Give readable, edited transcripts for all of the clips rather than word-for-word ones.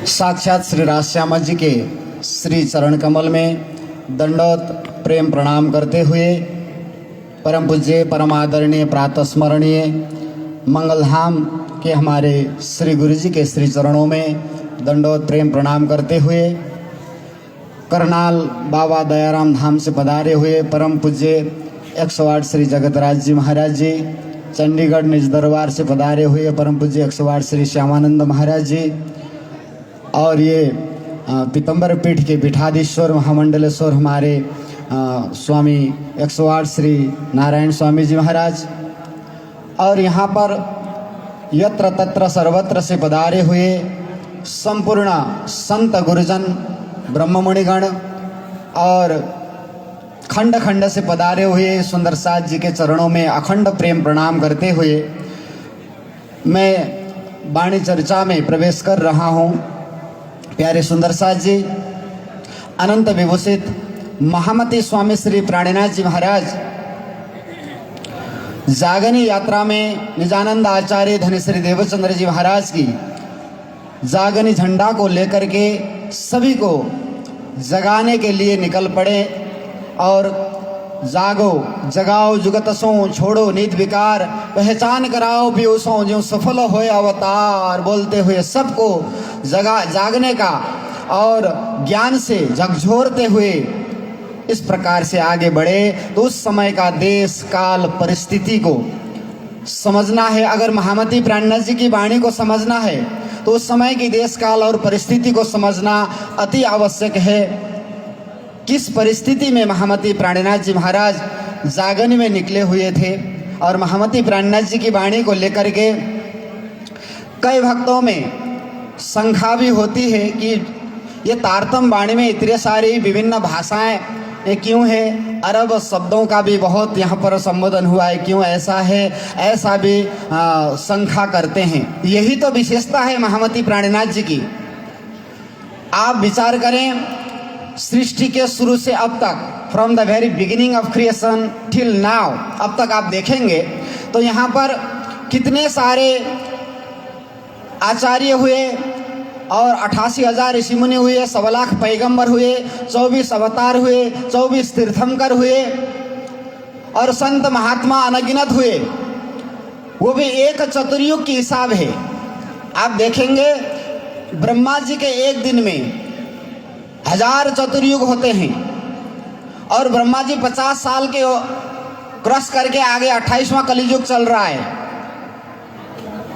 साक्षात श्री राजश्यामा जी के श्री चरण कमल में दंडवत प्रेम प्रणाम करते हुए परम पूज्य परम आदरणीय प्रातः स्मरणीय मंगलधाम के हमारे श्री गुरु जी के श्री चरणों में दंडवत प्रेम प्रणाम करते हुए करनाल बाबा दयाराम धाम से पधारे हुए परम पूज्य 108 श्री जगतराज जी महाराज जी, चंडीगढ़ निज दरबार से पधारे हुए परम पूज्य 108 श्री श्यामानंद महाराज जी, और ये पीतम्बर पीठ के पीठाधीश्वर महामंडलेश्वर हमारे स्वामी 108 श्री नारायण स्वामी जी महाराज, और यहाँ पर यत्र तत्र सर्वत्र से पधारे हुए संपूर्ण संत गुरुजन ब्रह्ममुनिगण और खंड खंड से पधारे हुए सुंदर साथ जी के चरणों में अखंड प्रेम प्रणाम करते हुए मैं वाणी चर्चा में प्रवेश कर रहा हूँ। प्यारे सुंदर साथ जी, अनंत विभूषित महामती स्वामी श्री प्राणनाथ जी महाराज जागनी यात्रा में निजानंद आचार्य धनश्री देवचंद्र जी महाराज की जागनी झंडा को लेकर के सभी को जगाने के लिए निकल पड़े और जागो जगाओ जुगतसों छोड़ो नीत विकार पहचान कराओ पीयूषों जो सफल होए अवतार बोलते हुए सबको जागने का और ज्ञान से झकझोरते हुए इस प्रकार से आगे बढ़े। तो उस समय का देश काल परिस्थिति को समझना है। अगर महामती प्राणनाथ जी की वाणी को समझना है तो उस समय की देश काल और परिस्थिति को समझना अति आवश्यक है। किस परिस्थिति में महामती प्राणनाथ जी महाराज जागन में निकले हुए थे और महामती प्राणनाथ जी की वाणी को लेकर के कई भक्तों में शंका भी होती है कि ये तारतम वाणी में इतने सारी विभिन्न भाषाएं क्यों है, अरब शब्दों का भी बहुत यहाँ पर संबोधन हुआ है, क्यों ऐसा है, ऐसा भी शंका करते हैं। यही तो विशेषता है महामती प्राणनाथ जी की। आप विचार करें, सृष्टि के शुरू से अब तक, from the very beginning of creation till now, अब तक आप देखेंगे तो यहाँ पर कितने सारे आचार्य हुए और 88,000 ऋषि मुनि हुए, 1.25 लाख पैगंबर हुए, 24 अवतार हुए, 24 तीर्थंकर हुए और संत महात्मा अनगिनत हुए। वो भी एक चतुर्युग की हिसाब है। आप देखेंगे ब्रह्मा जी के एक दिन में 1000 चतुर्युग होते हैं और ब्रह्मा जी 50 साल के क्रॉस करके आगे 28वां कलियुग चल रहा है।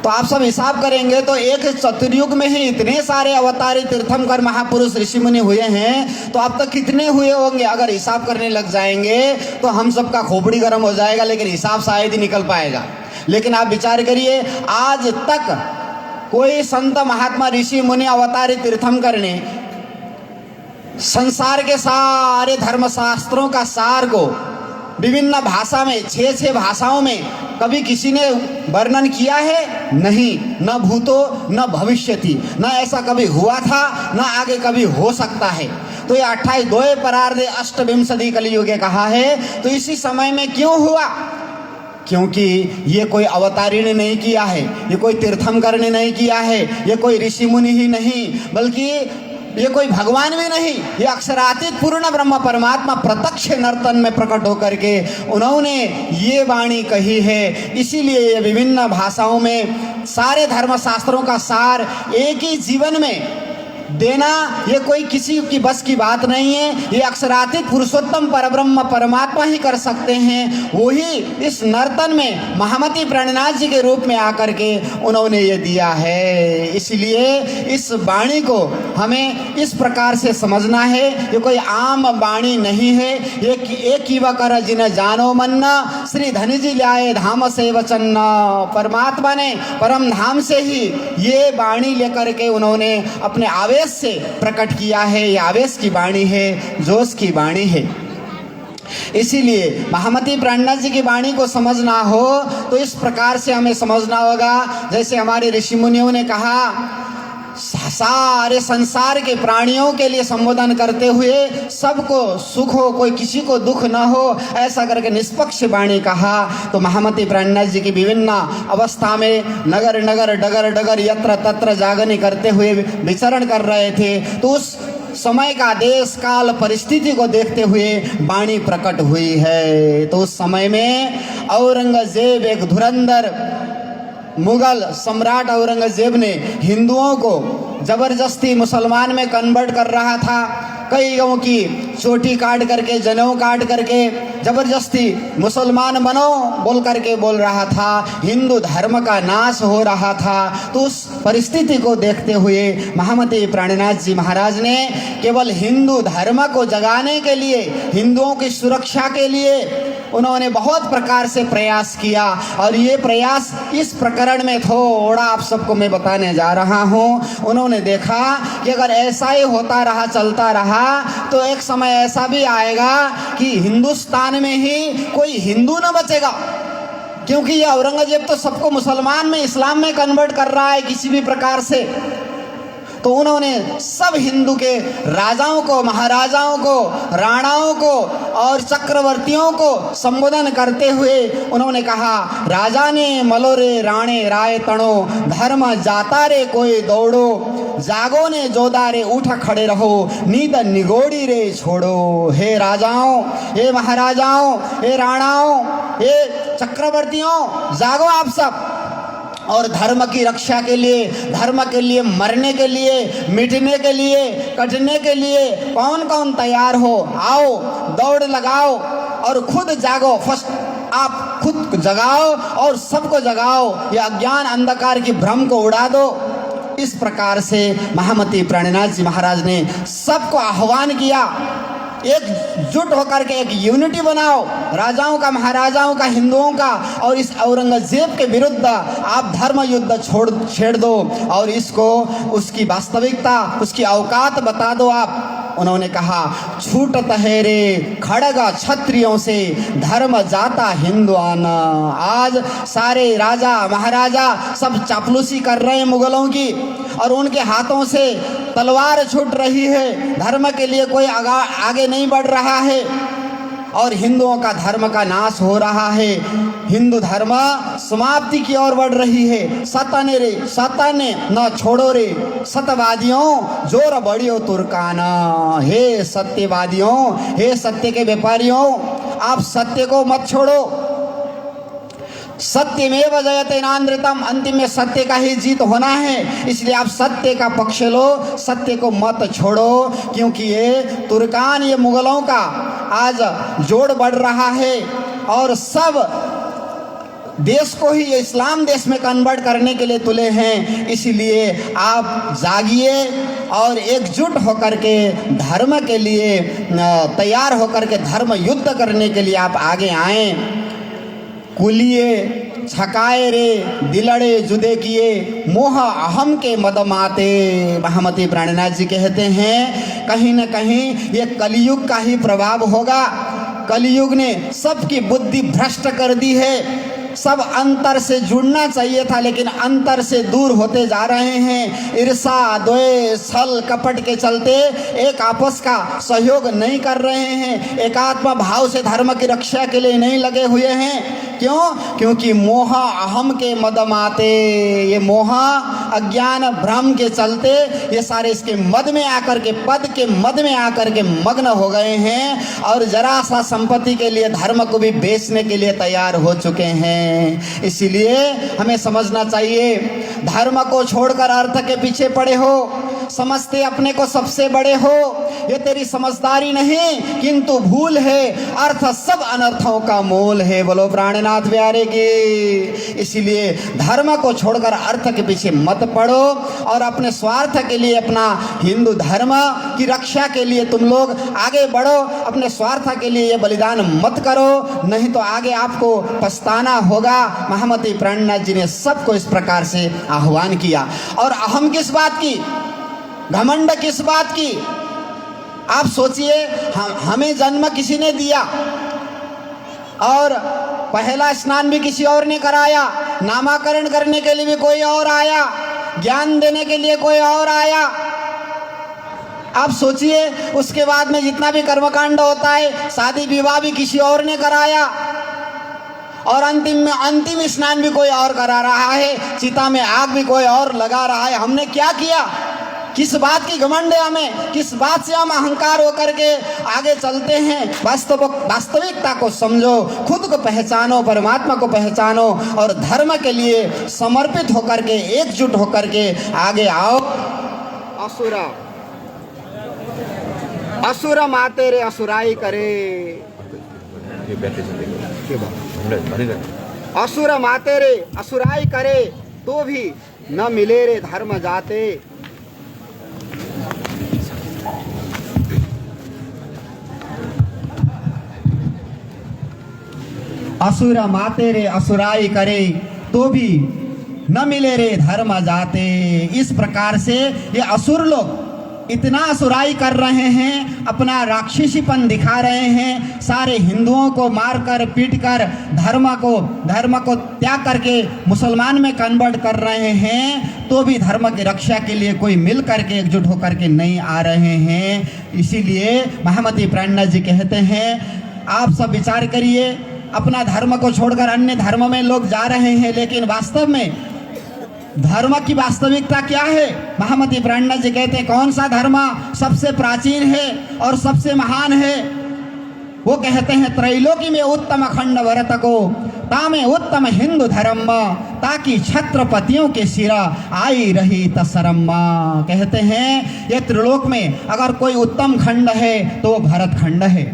तो आप सब हिसाब करेंगे तो एक चतुर्युग में ही इतने सारे अवतारी तीर्थंकर महापुरुष ऋषि मुनि हुए हैं, तो अब तक कितने हुए होंगे? अगर हिसाब करने लग जाएंगे तो हम सबका खोपड़ी गर्म हो जाएगा, लेकिन हिसाब शायद ही निकल पाएगा। लेकिन आप विचार करिए, आज तक कोई संत महात्मा ऋषि मुनि अवतारी तीर्थंकर ने संसार के सारे धर्मशास्त्रों का सार को विभिन्न भाषा में 6 भाषाओं में कभी किसी ने वर्णन किया है? नहीं, न भूतो न भविष्यति, न ऐसा कभी हुआ था न आगे कभी हो सकता है। तो ये 28 द्वय परार्धे अष्टविंशति कलियुगे कहा है। तो इसी समय में क्यों हुआ? क्योंकि ये कोई अवतारी ने नहीं किया है, ये कोई तीर्थंकर ने नहीं किया है, ये कोई ऋषि मुनि ही नहीं, बल्कि ये कोई भगवान भी नहीं, ये अक्षरातीत पूर्ण ब्रह्म परमात्मा प्रत्यक्ष नर्तन में प्रकट होकर के उन्होंने ये वाणी कही है। इसीलिए ये विभिन्न भाषाओं में सारे धर्मशास्त्रों का सार एक ही जीवन में देना ये कोई किसी की बस की बात नहीं है। ये अक्षरातीत पुरुषोत्तम परब्रह्म परमात्मा ही कर सकते हैं। वही इस नर्तन में महामती प्राणनाथ जी के रूप में आकर के उन्होंने ये दिया है। इसलिए इस वाणी को हमें इस प्रकार से समझना है। ये कोई आम वाणी नहीं है। ये एक ही वकर जिन जानो मन्ना श्री धनी जी लाए धाम से वचन, परमात्मा ने परम धाम से ही ये वाणी लेकर के उन्होंने अपने आवेश से प्रकट किया है। ये आवेश की वाणी है, जोश की वाणी है। इसीलिए महामती प्राणनाथ जी की वाणी को समझना हो तो इस प्रकार से हमें समझना होगा। जैसे हमारे ऋषि मुनियों ने कहा सारे संसार के प्राणियों के लिए संबोधन करते हुए सबको सुख हो, कोई किसी को दुख न हो, ऐसा करके निष्पक्ष वाणी कहा। तो महामती प्राणनाथ जी की विभिन्न अवस्था में नगर नगर डगर डगर यत्र तत्र जागनी करते हुए विचरण कर रहे थे। तो उस समय का देश काल परिस्थिति को देखते हुए वाणी प्रकट हुई है। तो उस समय में औरंगजेब एक धुरंधर मुगल सम्राट औरंगजेब ने हिंदुओं को जबरदस्ती मुसलमान में कन्वर्ट कर रहा था। कई गाँव की चोटी काट करके, जनेऊ काट करके जबरदस्ती मुसलमान बनो बोल करके बोल रहा था। हिंदू धर्म का नाश हो रहा था। तो उस परिस्थिति को देखते हुए महामती प्राणनाथ जी महाराज ने केवल हिंदू धर्म को जगाने के लिए, हिंदुओं की सुरक्षा के लिए उन्होंने बहुत प्रकार से प्रयास किया। और ये प्रयास इस प्रकरण में थोड़ा आप सबको मैं बताने जा रहा हूँ। उन्होंने देखा कि अगर ऐसा ही होता रहा, चलता रहा, तो एक समय ऐसा भी आएगा कि हिंदुस्तान में ही कोई हिंदू न बचेगा, क्योंकि ये औरंगजेब तो सबको मुसलमान में, इस्लाम में कन्वर्ट कर रहा है किसी भी प्रकार से। तो उन्होंने सब हिंदू के राजाओं को, महाराजाओं को, राणाओं को और चक्रवर्तियों को संबोधन करते हुए उन्होंने कहा, राजा ने मलो रे राणे राय तणो, धर्म जाता रे कोई दौड़ो, जागो ने जोदा रे उठ खड़े रहो, नींद निगोड़ी रे छोड़ो। हे राजाओं, हे महाराजाओं, हे राणाओं, हे चक्रवर्तियों, जागो आप सब, और धर्म की रक्षा के लिए, धर्म के लिए मरने के लिए, मिटने के लिए, कटने के लिए कौन कौन तैयार हो, आओ दौड़ लगाओ और खुद जागो। फर्स्ट आप खुद जगाओ और सबको जगाओ, ये अज्ञान अंधकार की भ्रम को उड़ा दो। इस प्रकार से महामती प्राणनाथ जी महाराज ने सबको आह्वान किया, एकजुट होकर के एक यूनिटी बनाओ, राजाओं का, महाराजाओं का, हिंदुओं का, और इस औरंगजेब के विरुद्ध आप धर्म युद्ध छेड़ दो और इसको उसकी वास्तविकता, उसकी औकात बता दो आप। उन्होंने कहा, छूटत है रे खड़ग क्षत्रियों से, धर्म जाता हिंदुआना। आज सारे राजा महाराजा सब चापलूसी कर रहे हैं मुगलों की, और उनके हाथों से तलवार छूट रही है, धर्म के लिए कोई आगे नहीं बढ़ रहा है, और हिंदुओं का धर्म का नाश हो रहा है, हिंदू धर्म समाप्ति की ओर बढ़ रही है। सताने रे सताने न छोड़ो रे सत्यवादियों, जोर बढ़ियो तुर्काना। हे सत्यवादियों, हे सत्य के व्यापारियों, आप सत्य को मत छोड़ो। सत्यमेव जयते नानृतम, अंतिम में सत्य का ही जीत होना है, इसलिए आप सत्य का पक्ष लो, सत्य को मत छोड़ो, क्योंकि ये तुर्कान, ये मुगलों का आज जोड़ बढ़ रहा है और सब देश को ही इस्लाम देश में कन्वर्ट करने के लिए तुले हैं। इसलिए आप जागिए और एकजुट होकर के धर्म के लिए तैयार होकर के धर्म युद्ध करने के लिए आप आगे आएं। कुलिए छकाए रे दिलड़े जुदे किए, मोह अहम के मदमाते। महामती प्राणनाथ जी कहते हैं, कहीं न कहीं ये कलयुग का ही प्रभाव होगा। कलयुग ने सबकी बुद्धि भ्रष्ट कर दी है। सब अंतर से जुड़ना चाहिए था, लेकिन अंतर से दूर होते जा रहे हैं। ईर्षा, द्वेष, छल कपट के चलते एक आपस का सहयोग नहीं कर रहे हैं, एकात्म भाव से धर्म की रक्षा के लिए नहीं लगे हुए हैं। क्यों? क्योंकि मोह अहम के मदमाते, ये मोह अज्ञान भ्रम के चलते ये सारे इसके मद में आकर के, पद के मद में आकर के मग्न हो गए हैं, और जरा सा संपत्ति के लिए धर्म को भी बेचने के लिए तैयार हो चुके हैं। इसीलिए हमें समझना चाहिए, धर्म को छोड़कर अर्थ के पीछे पड़े हो, समझते अपने को सबसे बड़े हो, ये तेरी समझदारी नहीं किंतु भूल है। अर्थ सब अनर्थों का मूल है। बोलो प्राणनाथ प्यारे की। इसीलिए धर्म को छोड़कर अर्थ के पीछे मत पड़ो, और अपने स्वार्थ के लिए, अपना हिंदू धर्म की रक्षा के लिए तुम लोग आगे बढ़ो। अपने स्वार्थ के लिए ये बलिदान मत करो, नहीं तो आगे आपको पछताना होगा। महामती प्राणनाथ जी ने सबको इस प्रकार से आह्वान किया। और अहम किस बात की, घमंड किस बात की? आप सोचिए, हमें जन्म किसी ने दिया और पहला स्नान भी किसी और ने कराया, नामाकरण करने के लिए भी कोई और आया, ज्ञान देने के लिए कोई और आया। आप सोचिए, उसके बाद में जितना भी कर्मकांड होता है, शादी विवाह भी किसी और ने कराया, और अंतिम में अंतिम स्नान भी कोई और करा रहा है, चिता में आग भी कोई और लगा रहा है। हमने क्या किया? किस बात की घमंड है हमें? किस बात से हम अहंकार होकर के आगे चलते हैं? वास्तविकता को समझो, खुद को पहचानो, परमात्मा को पहचानो और धर्म के लिए समर्पित होकर के, एकजुट होकर के आगे आओ। असुर माते रे असुराई करे, असुर माते रे असुराई करे, तो भी न मिले रे धर्म जाते। असुर माते रे असुराई करे, तो भी न मिले रे धर्म जाते। इस प्रकार से ये असुर लोग इतना असुराई कर रहे हैं, अपना राक्षसीपन दिखा रहे हैं, सारे हिंदुओं को मारकर पीटकर धर्म को त्याग करके मुसलमान में कन्वर्ट कर रहे हैं, तो भी धर्म की रक्षा के लिए कोई मिल करके एकजुट होकर के नहीं आ रहे हैं। इसीलिए महामती प्राणनाथ जी कहते हैं, आप सब विचार करिए, अपना धर्म को छोड़कर अन्य धर्म में लोग जा रहे हैं, लेकिन वास्तव में धर्म की वास्तविकता क्या है? महामती प्राणनाथ जी कहते हैं, कौन सा धर्म सबसे प्राचीन है और सबसे महान है? वो कहते हैं, त्रैलोकी में उत्तम अखंड भरत को तामे उत्तम हिंदू धर्म, ताकि छत्रपतियों के सिरा आई रही तसरम। कहते हैं, ये त्रिलोक में अगर कोई उत्तम खंड है तो वो भरत खंड है,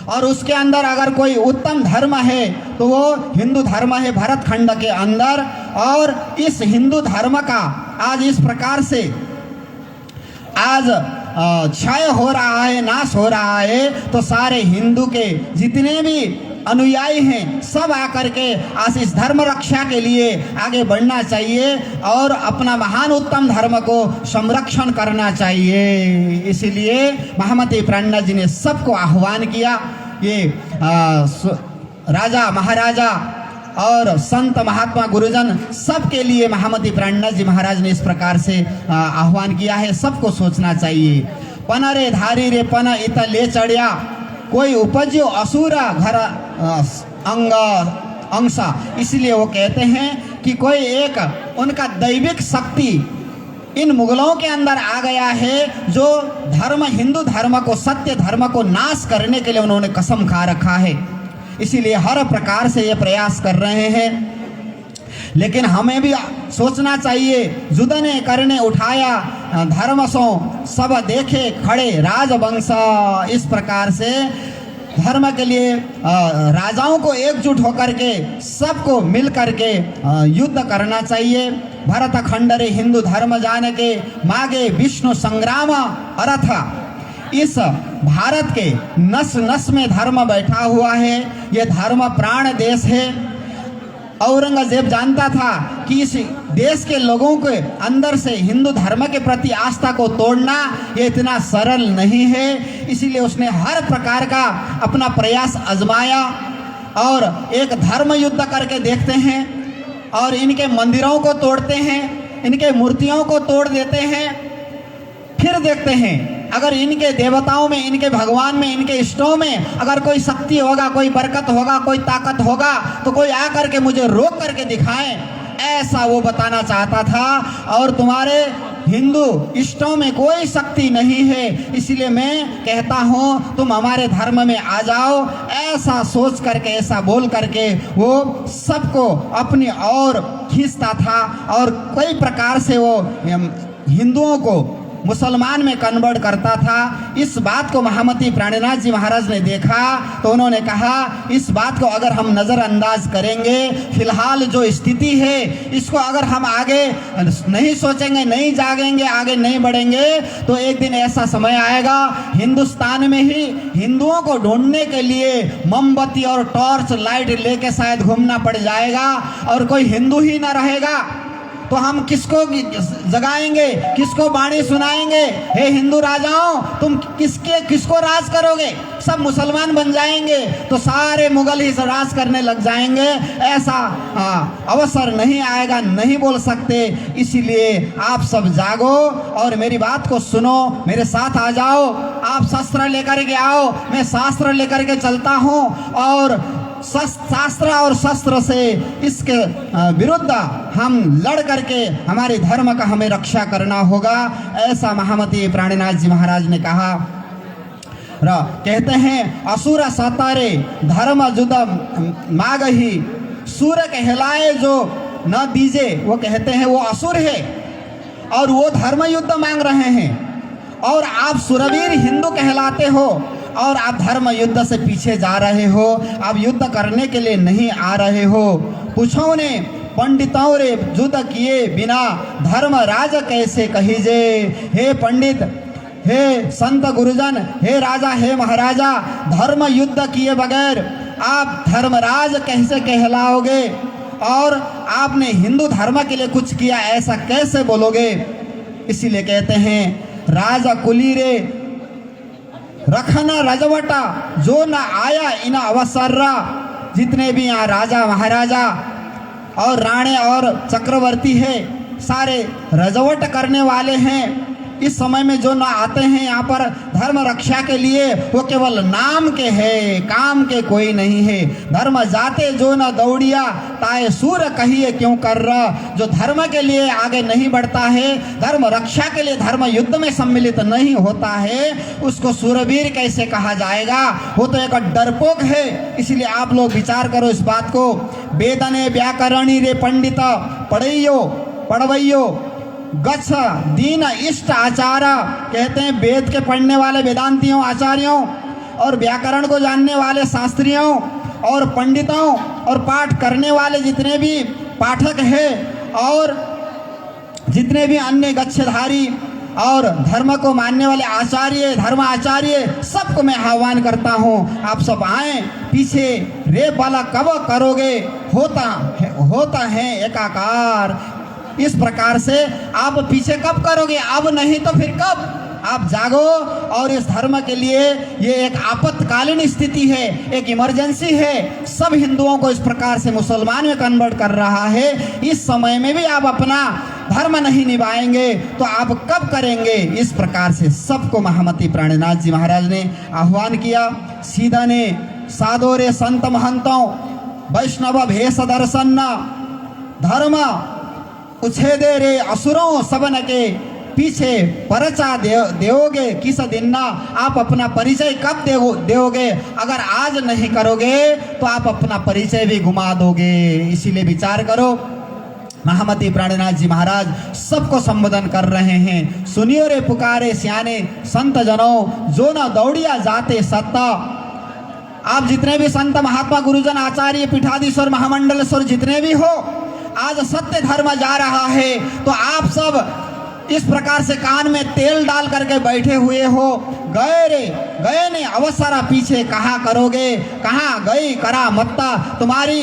और उसके अंदर अगर कोई उत्तम धर्म है तो वो हिंदू धर्म है भरत खंड के अंदर। और इस हिंदू धर्म का आज इस प्रकार से आज क्षय हो रहा है, नाश हो रहा है, तो सारे हिंदू के जितने भी अनुयायी हैं सब आकर के आज इस धर्म रक्षा के लिए आगे बढ़ना चाहिए और अपना महान उत्तम धर्म को संरक्षण करना चाहिए। इसलिए महामती प्राणनाथ जी ने सबको आह्वान किया। ये राजा महाराजा और संत महात्मा गुरुजन सबके लिए महामती प्राणनाथ जी महाराज ने इस प्रकार से आह्वान किया है। सबको सोचना चाहिए। पन रे धारी रे पन इत ले चढ़िया, कोई उपज्यो असुरा घर अंशा। इसलिए वो कहते हैं कि कोई एक उनका दैविक शक्ति इन मुगलों के अंदर आ गया है, जो धर्म हिंदू धर्म को, सत्य धर्म को नाश करने के लिए उन्होंने कसम खा रखा है। इसीलिए हर प्रकार से ये प्रयास कर रहे हैं। लेकिन हमें भी सोचना चाहिए, जुदने करने उठाया धर्म सो सब देखे खड़े राजवंश। इस प्रकार से धर्म के लिए राजाओं को एकजुट होकर के सबको मिल करके युद्ध करना चाहिए। भरत खंड रे हिंदू धर्म जान के मागे विष्णु संग्राम अर्थ। इस भारत के नस नस में धर्म बैठा हुआ है। ये धर्म प्राण देश है। औरंगजेब जानता था कि इस देश के लोगों के अंदर से हिंदू धर्म के प्रति आस्था को तोड़ना ये इतना सरल नहीं है। इसीलिए उसने हर प्रकार का अपना प्रयास आजमाया और एक धर्म युद्ध करके देखते हैं और इनके मंदिरों को तोड़ते हैं, इनके मूर्तियों को तोड़ देते हैं। फिर देखते हैं अगर इनके देवताओं में, इनके भगवान में, इनके इष्टों में अगर कोई शक्ति होगा, कोई बरकत होगा, कोई ताकत होगा तो कोई आकर के मुझे रोक करके दिखाएं, ऐसा वो बताना चाहता था। और तुम्हारे हिंदू इष्टों में कोई शक्ति नहीं है, इसलिए मैं कहता हूँ तुम हमारे धर्म में आ जाओ। ऐसा सोच करके, ऐसा बोल करके वो सबको अपनी ओर खींचता था और कई प्रकार से वो हिंदुओं को मुसलमान में कन्वर्ट करता था। इस बात को महामती प्राणनाथ जी महाराज ने देखा तो उन्होंने कहा, इस बात को अगर हम नज़रअंदाज करेंगे, फिलहाल जो स्थिति है इसको अगर हम आगे नहीं सोचेंगे, नहीं जागेंगे, आगे नहीं बढ़ेंगे तो एक दिन ऐसा समय आएगा हिंदुस्तान में ही हिंदुओं को ढूंढने के लिए मोमबत्ती और टॉर्च लाइट लेके शायद घूमना पड़ जाएगा और कोई हिंदू ही ना रहेगा। तो हम किसको जगाएंगे, किसको बाणी सुनाएंगे? हे हिंदू राजाओं, तुम किसको राज करोगे? सब मुसलमान बन जाएंगे तो सारे मुगल ही राज करने लग जाएंगे। ऐसा अवसर नहीं आएगा, नहीं बोल सकते। इसीलिए आप सब जागो और मेरी बात को सुनो, मेरे साथ आ जाओ। आप शस्त्र लेकर के आओ, मैं शास्त्र लेकर के चलता हूँ और शास्त्र और शस्त्र से इसके विरुद्ध हम लड़ करके हमारे धर्म का हमें रक्षा करना होगा। ऐसा महामती प्राणीनाथ जी महाराज ने कहा। कहते हैं असुर सतारे धर्म जुद मागही, सूर कहलाए जो न दीजे, वो कहते हैं वो असुर है और वो धर्म युद्ध मांग रहे हैं और आप सुरवीर हिंदू कहलाते हो और आप धर्म युद्ध से पीछे जा रहे हो, आप युद्ध करने के लिए नहीं आ रहे हो। पूछो ने पंडितों रे युद्ध किए बिना धर्म राज कैसे कहीजे। हे पंडित, हे संत गुरुजन, हे राजा, हे महाराजा, धर्म युद्ध किए बगैर आप धर्मराज कैसे कहलाओगे? और आपने हिंदू धर्म के लिए कुछ किया, ऐसा कैसे बोलोगे? इसीलिए कहते हैं राजा कुली रे रखना रजवटा, जो न आया इन अवसर्रा। जितने भी यहाँ राजा महाराजा और राणे और चक्रवर्ती है, सारे रजवट करने वाले हैं। इस समय में जो न आते हैं यहाँ पर धर्म रक्षा के लिए, वो केवल नाम के हैं, काम के कोई नहीं है। धर्म जाते जो न दौड़िया, ताए सूर कहिए क्यों कर रहा। जो धर्म के लिए आगे नहीं बढ़ता है, धर्म रक्षा के लिए धर्म युद्ध में सम्मिलित नहीं होता है, उसको सूरवीर कैसे कहा जाएगा? वो तो एक डरपोक है। इसलिए आप लोग विचार करो इस बात को। वेदने व्याकरणी रे पंडित पढ़वैयो गच्छ दीन इष्ट आचारा। कहते हैं वेद के पढ़ने वाले वेदांतियों, आचार्यों और व्याकरण को जानने वाले शास्त्रियों और पंडितों और पाठ करने वाले जितने भी पाठक हैं और जितने भी अन्य गच्छधारी और धर्म को मानने वाले आचार्य, धर्म आचार्य, सबको मैं आह्वान करता हूँ, आप सब आए पीछे। रे बाला कब करोगे, होता है एकाकार। इस प्रकार से आप पीछे कब करोगे? अब नहीं तो फिर कब? आप जागो और इस धर्म के लिए ये एक आपातकालीन स्थिति है, एक इमरजेंसी है। सब हिंदुओं को इस प्रकार से मुसलमान में कन्वर्ट कर रहा है। इस समय में भी आप अपना धर्म नहीं निभाएंगे तो आप कब करेंगे? इस प्रकार से सबको महामती प्राणीनाथ जी महाराज ने आह्वान किया। सीधा ने साधो रे संत महंतों, वैष्णव भेष दर्शन धर्म उछेदे रे असुरों सबन के, पीछे परचा दोगे किस दिन ना। आप अपना परिचय कब दोगे? अगर आज नहीं करोगे तो आप अपना परिचय भी गुमा दोगे। इसीलिए विचार करो। महामती प्राणीनाथ जी महाराज सबको संबोधन कर रहे हैं। सुनियो रे पुकारे सियाने संत जनों, जो न दौड़िया जाते सत्ता। आप जितने भी संत महात्मा गुरुजन आचार्य पीठाधीश्वर महामंडलेश्वर जितने भी हो, आज सत्य धर्म जा रहा है तो आप सब इस प्रकार से कान में तेल डाल करके बैठे हुए हो। गए ने अवसरा पीछे कहाँ करोगे? कहाँ गई करा मत्ता। तुम्हारी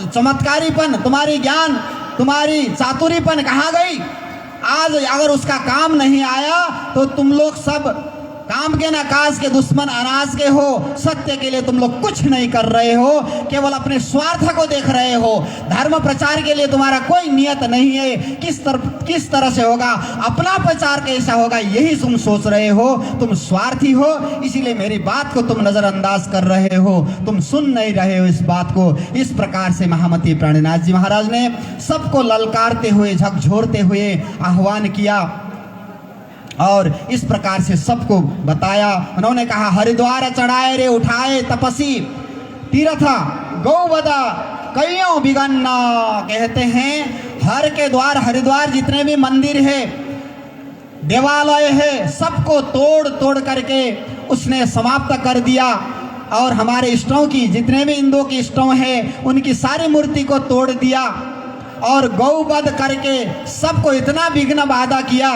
चमत्कारीपन, तुम्हारी ज्ञान, तुम्हारी चातुरीपन कहाँ गई? आज अगर उसका काम नहीं आया तो तुम लोग सब काम के ना काज के दुश्मन अनाज के हो। सत्य के लिए तुम लोग कुछ नहीं कर रहे हो, केवल अपने स्वार्थ को देख रहे हो। धर्म प्रचार के लिए तुम्हारा कोई नियत नहीं है। किस तरह से होगा, अपना प्रचार कैसा होगा, यही तुम सोच रहे हो। तुम स्वार्थी हो, इसीलिए मेरी बात को तुम नजरअंदाज कर रहे हो, तुम सुन नहीं रहे हो इस बात को। इस प्रकार से महामती प्राणीनाथ जी महाराज ने सबको ललकारते हुए, झकझोरते हुए आह्वान किया और इस प्रकार से सबको बताया। उन्होंने कहा हरिद्वार चढ़ाए रे उठाए तपसी, तीर्थ गौवदा कईयों बिगन्ना। कहते हैं हर के द्वार, हरिद्वार जितने भी मंदिर है, देवालय है, सबको तोड़ तोड़ करके उसने समाप्त कर दिया। और हमारे इष्टों की, जितने भी हिंदुओं की इष्टों हैं, उनकी सारी मूर्ति को तोड़ दिया और गौवध करके सबको इतना विघ्न बाधा किया।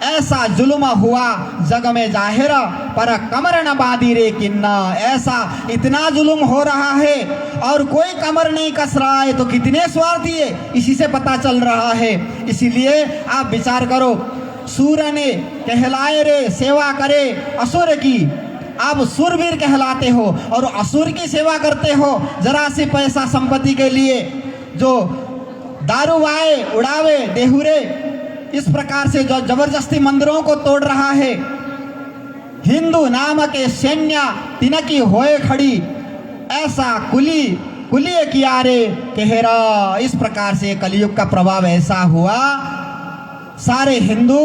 ऐसा जुल्म हुआ जग में जाहिर, पर कमर न बांधी रे किन्ना। ऐसा इतना जुल्म हो रहा है और कोई कमर नहीं कस रहा है, तो कितने स्वार्थी है इसी से पता चल रहा है। इसीलिए आप विचार करो, सूर्य ने कहलाए रे सेवा करे असुर की, आप सुरवीर कहलाते हो और असुर की सेवा करते हो जरा सी पैसा संपत्ति के लिए, जो दारू वाए उड़ावे देहुरे, इस प्रकार से जो जबरदस्ती मंदिरों को तोड़ रहा है। हिंदू नाम के सैन्य तिनकी होए खड़ी, ऐसा कुली कुलिए किया रे कहरा। इस प्रकार से कलयुग का प्रभाव ऐसा हुआ, सारे हिंदू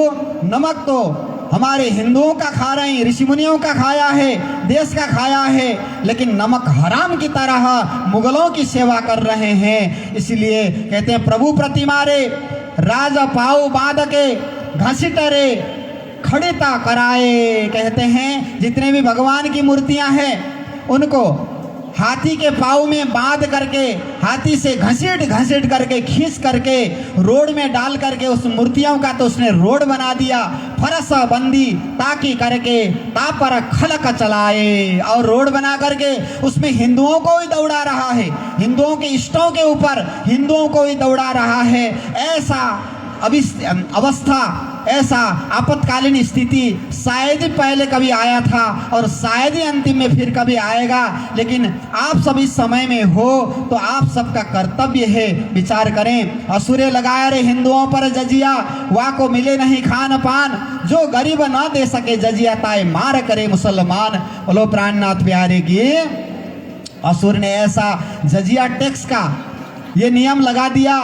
नमक तो हमारे हिंदुओं का खा रहे हैं, ऋषि मुनियों का खाया है, देश का खाया है, लेकिन नमक हराम की तरह मुगलों की सेवा कर रहे हैं। इसलिए कहते हैं प्रभु प्रतिमा रे राजा पाऊ बांध के घसीट रे खड़िता कराए। कहते हैं जितने भी भगवान की मूर्तियां हैं उनको हाथी के पाँव में बांध करके, हाथी से घसीट घसीट करके, खींच करके रोड में डाल करके उस मूर्तियों का तो उसने रोड बना दिया, फरस बंदी ताकि करके तापर खलक चलाए, और रोड बना करके उसमें हिंदुओं को ही दौड़ा रहा है, हिंदुओं के इष्टों के ऊपर हिंदुओं को ही दौड़ा रहा है। ऐसा अवस्था, ऐसा आपातकालीन स्थिति शायद ही पहले कभी आया था और शायद ही अंतिम में फिर कभी आएगा। लेकिन आप सब इस समय में हो तो आप सबका कर्तव्य है, विचार करें। असुरे लगाए रे हिंदुओं पर जजिया, वा को मिले नहीं खान पान, जो गरीब ना दे सके जजिया ताए मार करे मुसलमान। बोलो प्राणनाथ प्यारे की। असुर ने ऐसा जजिया टैक्स का ये नियम लगा दिया,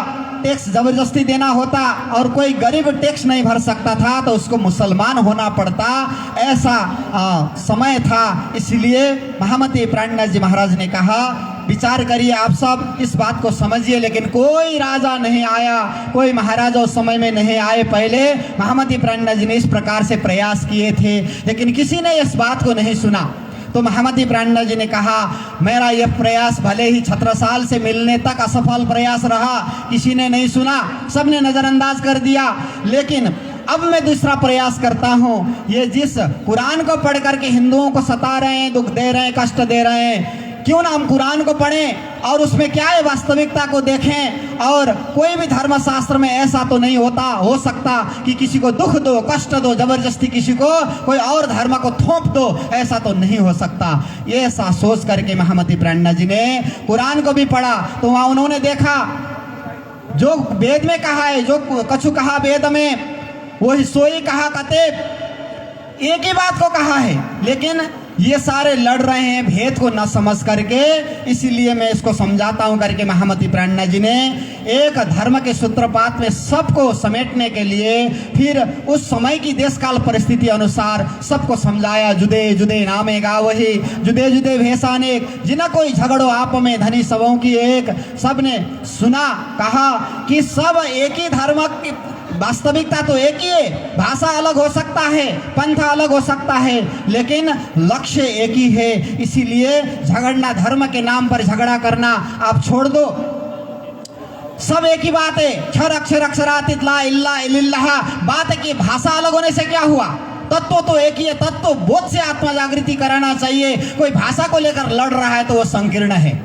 टैक्स जबरदस्ती देना होता और कोई गरीब टैक्स नहीं भर सकता था तो उसको मुसलमान होना पड़ता, ऐसा समय था। इसलिए महामती प्राणनाथ जी महाराज ने कहा विचार करिए, आप सब इस बात को समझिए। लेकिन कोई राजा नहीं आया, कोई महाराजा उस समय में नहीं आए। पहले महामती प्राणनाथ जी ने इस प्रकार से प्रयास किए थे लेकिन किसी ने इस बात को नहीं सुना। तो महामती प्राणनाथ जी ने कहा मेरा यह प्रयास भले ही छत्रसाल से मिलने तक असफल प्रयास रहा, किसी ने नहीं सुना, सबने नज़रअंदाज कर दिया। लेकिन अब मैं दूसरा प्रयास करता हूँ, ये जिस कुरान को पढ़ करके हिंदुओं को सता रहे हैं, दुख दे रहे हैं, कष्ट दे रहे हैं, क्यों ना हम कुरान को पढ़ें और उसमें क्या है वास्तविकता को देखें। और कोई भी धर्मशास्त्र में ऐसा तो नहीं हो सकता कि किसी को दुख दो, कष्ट दो, जबरदस्ती किसी को कोई और धर्म को थोप दो, ऐसा तो नहीं हो सकता। ये ऐसा सोच करके महामती प्राणनाथ जी ने कुरान को भी पढ़ा तो वहाँ उन्होंने देखा जो वेद में कहा है, जो कछु कहा वेद में वही सोई कहा कतेब, एक ही बात को कहा है, लेकिन ये सारे लड़ रहे हैं भेद को न समझ करके। इसीलिए मैं इसको समझाता हूं करके महामती प्राणनाथ जी ने एक धर्म के सूत्रपात में सबको समेटने के लिए फिर उस समय की देश काल परिस्थिति अनुसार सबको समझाया। जुदे जुदे नामे गावही, जुदे जुदे भेषानेक, जिना कोई झगड़ो आप में धनी सबों की एक। सबने सुना, कहा कि सब एक ही धर्म की वास्तविकता तो एक ही है, भाषा अलग हो सकता है, पंथ अलग हो सकता है, लेकिन लक्ष्य एक ही है। इसीलिए झगड़ना, धर्म के नाम पर झगड़ा करना आप छोड़ दो। सब एक ही बात है, क्षर अक्षर अक्षरातीत ला इल्ला इल्लाह। बात है कि भाषा अलग होने से क्या हुआ, तत्व तो एक ही है। तत्व बोध से आत्मा जागृति कराना चाहिए। कोई भाषा को लेकर लड़ रहा है तो वो संकीर्ण है।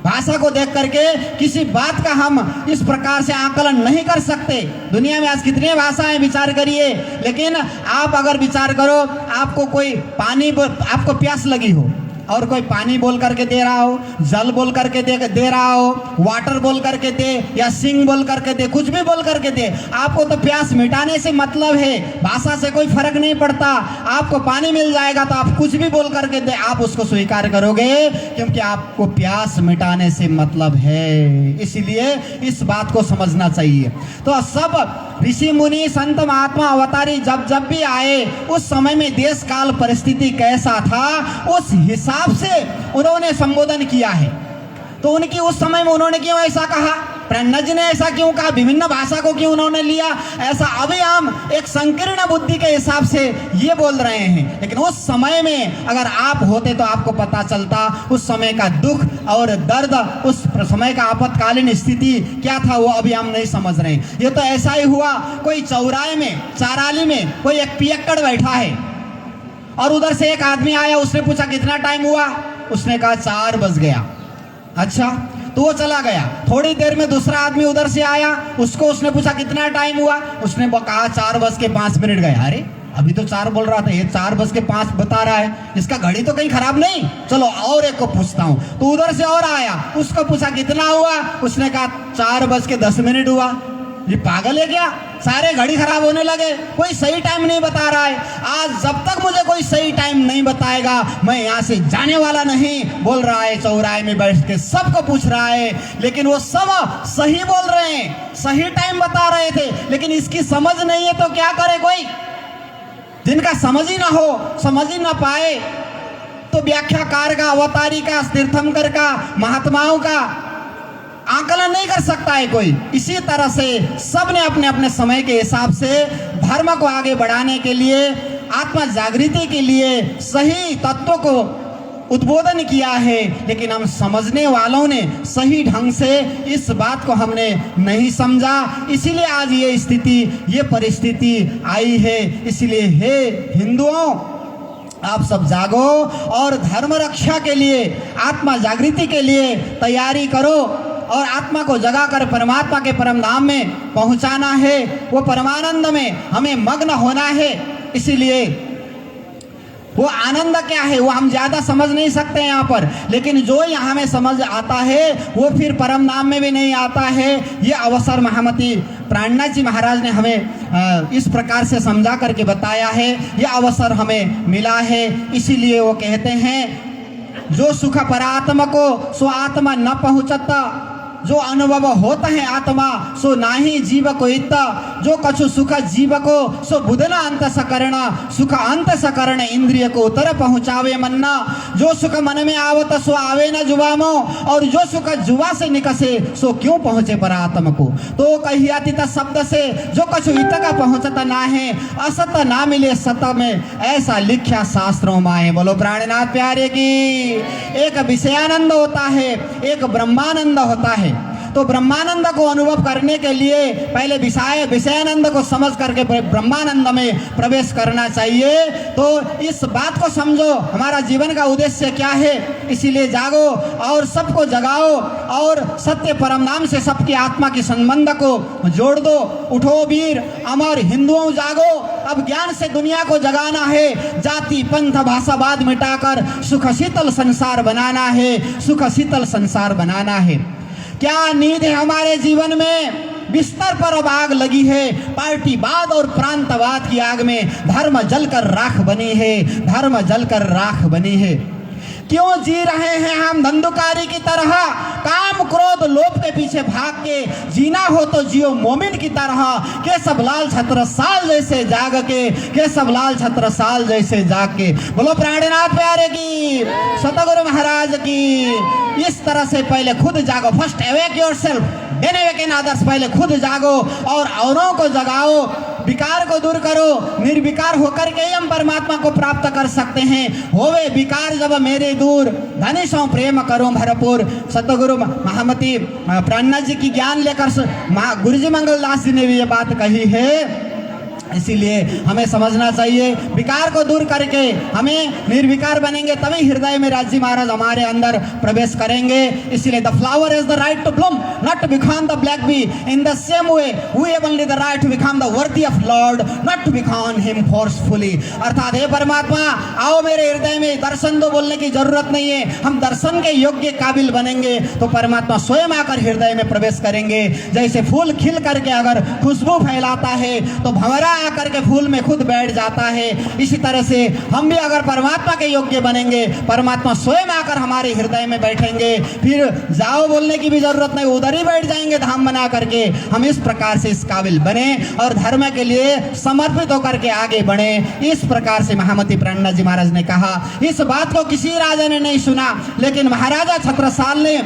भाषा को देख करके किसी बात का हम इस प्रकार से आकलन नहीं कर सकते। दुनिया में आज कितनी भाषाएं, विचार करिए। लेकिन आप अगर विचार करो, आपको कोई आपको प्यास लगी हो और कोई पानी बोल करके दे रहा हो, जल बोल करके दे रहा हो, वाटर बोल करके दे या सिंग बोल करके दे, कुछ भी बोल करके दे, आपको तो प्यास मिटाने से मतलब है, भाषा से कोई फर्क नहीं पड़ता। आपको पानी मिल जाएगा तो आप कुछ भी बोल करके दे, आप उसको स्वीकार करोगे क्योंकि आपको प्यास मिटाने से मतलब है। इसीलिए इस बात को समझना चाहिए। तो सब ऋषि मुनि संत महात्मा अवतारी जब जब भी आए उस समय में देश काल परिस्थिति कैसा था उस हिसाब से उन्होंने संबोधन किया है। तो उनकी उस समय में उन्होंने क्यों ऐसा कहा, प्रणज जी ने ऐसा क्यों कहा, विभिन्न भाषा को क्यों उन्होंने लिया ऐसा? अभी हम एक संकीर्ण बुद्धि के हिसाब से ये बोल रहे हैं, लेकिन उस समय में अगर आप होते तो आपको पता चलता उस समय का दुख और दर्द, उस समय का आपातकालीन स्थिति क्या था, वो अभी हम नहीं समझ रहे हैं। ये तो ऐसा ही हुआ, कोई चौराहे में, चाराली में कोई एक पियक्कड़ बैठा है और उधर से एक आदमी आया, उसने पूछा कितना टाइम हुआ, उसने कहा 4 बज गया। अच्छा, तो वो चला गया। थोड़ी देर में दूसरा आदमी उधर से आया, उसने पूछा कितना टाइम हुआ, उसने कहा 4:05 गया। अरे अभी तो 4 बोल रहा था, ये 4:05 बता रहा है, इसका घड़ी तो कहीं खराब नहीं, चलो और एक को पूछता हूँ। तो उधर से और आया, उसको पूछा कितना हुआ, उसने कहा 4:10 हुआ। ये पागल है क्या, सारे घड़ी खराब होने लगे, कोई सही टाइम नहीं बता रहा है। आज जब तक मुझे कोई सही टाइम नहीं बताएगा मैं यहाँ से जाने वाला नहीं, बोल रहा है। चौराहे में बैठ के सबको पूछ रहा है, लेकिन वो सब सही बोल रहे हैं, सही टाइम बता रहे थे, लेकिन इसकी समझ नहीं है तो क्या करे कोई? जिनका समझ ही ना हो, समझ ही ना पाए, तो व्याख्याकार का, अवतारी का, तीर्थंकर का, महात्माओं का आकलन नहीं कर सकता है कोई। इसी तरह से सब ने अपने अपने समय के हिसाब से धर्म को आगे बढ़ाने के लिए, आत्मा जागृति के लिए सही तत्वों को उद्बोधन किया है, लेकिन हम समझने वालों ने सही ढंग से इस बात को हमने नहीं समझा, इसीलिए आज ये स्थिति, ये परिस्थिति आई है। इसलिए हे हिंदुओं, आप सब जागो और धर्म रक्षा के लिए, आत्मा जागृति के लिए तैयारी करो और आत्मा को जगाकर परमात्मा के परम धाम में पहुंचाना है, वो परमानंद में हमें मग्न होना है। इसीलिए वो आनंद क्या है वो हम ज़्यादा समझ नहीं सकते यहाँ पर, लेकिन जो यहाँ में समझ आता है वो फिर परम नाम में भी नहीं आता है। ये अवसर महामती प्राणनाथ जी महाराज ने हमें इस प्रकार से समझा करके बताया है, ये अवसर हमें मिला है। इसीलिए वो कहते हैं, जो सुख परात्मा को सो आत्मा न पहुँचता, जो अनुभव होता है आत्मा सो नाही जीव को इत्ता, जो कछु सुख जीव को सो बुधना अंत सकरण, सुख अंत सकरण इंद्रिय को उतर पहुँचावे मन्ना, जो सुख मन में आवत सो आवे न जुवामो, और जो सुख जुवा से निकसे सो क्यों पहुँचे परात्म को। तो कहियातीत शब्द से जो कछु इत का पहुँचता ना है, असत ना मिले सत में, ऐसा लिखा शास्त्रों माए। बोलो प्राणनाथ प्यारे की। एक विषयानंद होता है, एक ब्रह्मानंद होता है। तो ब्रह्मानंद को अनुभव करने के लिए पहले विषयानंद को समझ करके ब्रह्मानंद में प्रवेश करना चाहिए। तो इस बात को समझो, हमारा जीवन का उद्देश्य क्या है। इसीलिए जागो और सबको जगाओ और सत्य परम नाम से सबकी आत्मा की संबंध को जोड़ दो। उठो वीर अमर हिंदुओं, जागो, अब ज्ञान से दुनिया को जगाना है। जाति पंथ भाषावाद मिटाकर सुख शीतल संसार बनाना है, सुख शीतल संसार बनाना है। क्या नींद है हमारे जीवन में? बिस्तर पर अब आग लगी है, पार्टीवाद और प्रांतवाद की आग में धर्म जलकर राख बनी है, धर्म जलकर राख बनी है। क्यों जी रहे हैं हम धंधुकारी की तरह, काम क्रोध लोभ के पीछे भाग के? जीना हो तो जियो मोमिन की तरह, केशव लाल छत्रसाल जैसे जाग के, केशव लाल छत्रसाल जैसे जाग के। बोलो प्राणनाथ प्यारे की, सतगुरु महाराज की। इस तरह से पहले खुद जागो, first awake yourself, then awaken others. पहले खुद जागो और औरों को जगाओ, विकार को दूर करो। निर्विकार होकर के हम परमात्मा को प्राप्त कर सकते हैं। होवे विकार जब मेरे दूर, धनी सो प्रेम करो भरपूर। सतगुरु महामती प्राणनाथ जी की ज्ञान लेकर गुरु जी मंगलदास जी ने भी ये बात कही है। इसीलिए हमें समझना चाहिए, विकार को दूर करके हमें निर्विकार बनेंगे, तभी हृदय में राज जी महाराज हमारे अंदर प्रवेश करेंगे। इसीलिए the flower is the right to bloom, not to become the black bee. In the same way we have only the right to become the worthy of Lord, not to become him forcefully. अर्थात हे परमात्मा, आओ मेरे हृदय में, दर्शन दो, बोलने की जरूरत नहीं है। हम दर्शन के योग्य काबिल बनेंगे तो परमात्मा स्वयं आकर हृदय में प्रवेश करेंगे। जैसे फूल खिल करके अगर खुशबू फैलाता है तो भंवरा आकर के फूल में खुद बैठ जाता है। इसी तरह से हम भी अगर परमात्मा के योग्य बनेंगे, परमात्मा स्वयं आकर हमारे हृदय में बैठेंगे। फिर जाओ बोलने की भी जरूरत नहीं, उधर ही बैठ जाएंगे धाम बना करके। हम इस प्रकार से इस काबिल बने और धर्म के लिए समर्पित होकर के आगे बढ़े। इस प्रकार से महामती प्राणनाथ जी महाराज ने कहा। इस बात को किसी राजा ने नहीं सुना, लेकिन महाराजा छत्रसाल ने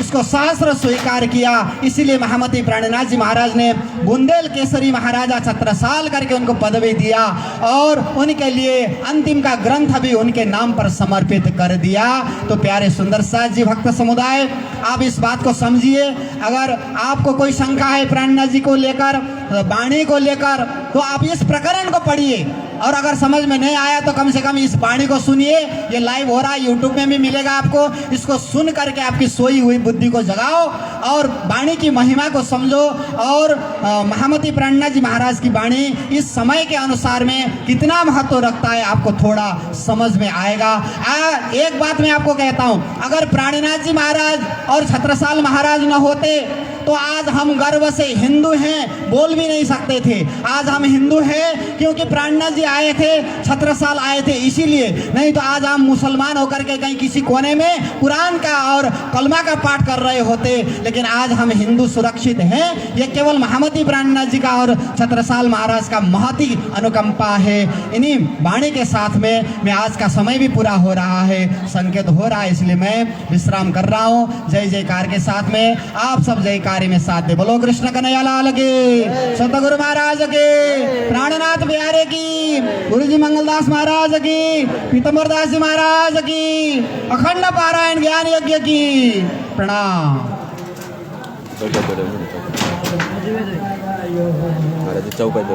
उसको शास्त्र स्वीकार किया। इसीलिए महामती प्राणनाथ जी महाराज ने बुंदेल केसरी महाराजा छत्रसाल करके उनको पदवी दिया और उनके लिए अंतिम का ग्रंथ भी उनके नाम पर समर्पित कर दिया। तो प्यारे सुंदर साथ जी भक्त समुदाय, आप इस बात को समझिए। अगर आपको कोई शंका है प्राणनाथ जी को लेकर, वाणी को लेकर, तो आप इस प्रकरण को पढ़िए और अगर समझ में नहीं आया तो कम से कम इस वाणी को सुनिए। ये लाइव हो रहा है, यूट्यूब में भी मिलेगा आपको। इसको सुन करके आपकी सोई हुई बुद्धि को जगाओ और वाणी की महिमा को समझो और महामती प्राणनाथ जी महाराज की वाणी इस समय के अनुसार में कितना महत्व रखता है आपको थोड़ा समझ में आएगा। एक बात मैं आपको कहता हूँ, अगर प्राणनाथ जी महाराज और छत्रसाल महाराज न होते तो आज हम गर्व से हिंदू हैं बोल भी नहीं सकते थे। आज हम हिंदू हैं क्योंकि प्राणनाथ जी आए थे, छत्रसाल आए थे, इसीलिए। नहीं तो आज हम मुसलमान होकर के कहीं किसी कोने में कुरान का और कलमा का पाठ कर रहे होते। लेकिन आज हम हिंदू सुरक्षित हैं, ये केवल महामती प्राणनाथ जी का और छत्रसाल महाराज का महती अनुकंपा है। इन्हीं वाणी के साथ में मैं आज का समय भी पूरा हो रहा है, संकेत हो रहा है, इसलिए मैं विश्राम कर रहा हूँ। जय जयकार के साथ में आप सब जयकार में साथ दे। बोलो कृष्ण कन्हैया लाल की, सतगुरु महाराज के, प्राणनाथ बिहारी की, गुरु जी मंगलदास महाराज की, पीतम्बर दास जी महाराज की, अखंड पारायण ज्ञान यज्ञ की प्रणाम। चौकात